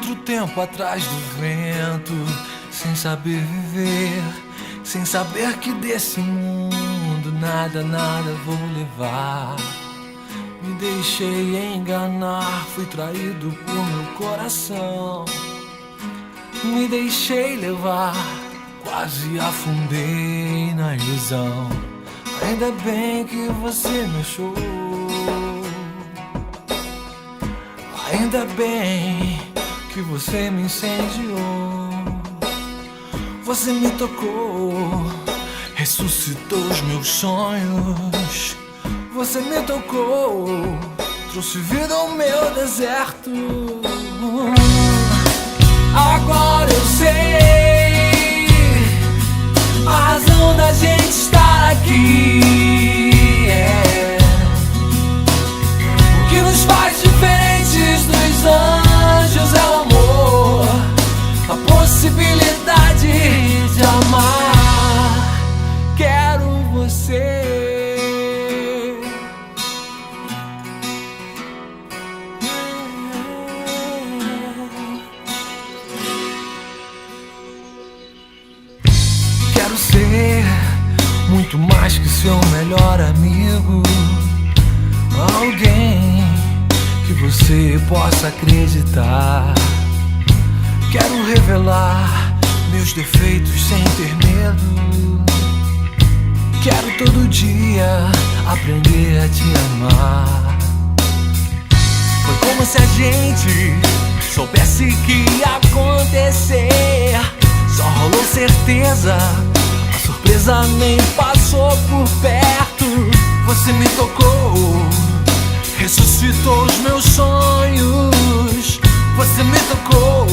outro tempo atrás do vento, sem saber viver, sem saber que desse mundo nada vou levar. Me deixei enganar, fui traído por meu coração. Me deixei levar, quase afundei na ilusão. Ainda bem que você me achou, ainda bem que você me incendiou. Você me tocou, ressuscitou os meus sonhos. Você me tocou, trouxe vida ao meu deserto. Agora eu sei a razão da gente estar aqui. O que nos faz diferentes dos anjos é o amor, a possibilidade de amar. Quero você. Quero ser muito mais que seu melhor amigo, alguém que você possa acreditar. Quero revelar meus defeitos sem ter medo. Quero todo dia aprender a te amar. Foi como se a gente soubesse que ia acontecer. Só rolou certeza, a surpresa nem passou por perto. Você me tocou, ressuscitou os meus sonhos. Você me tocou,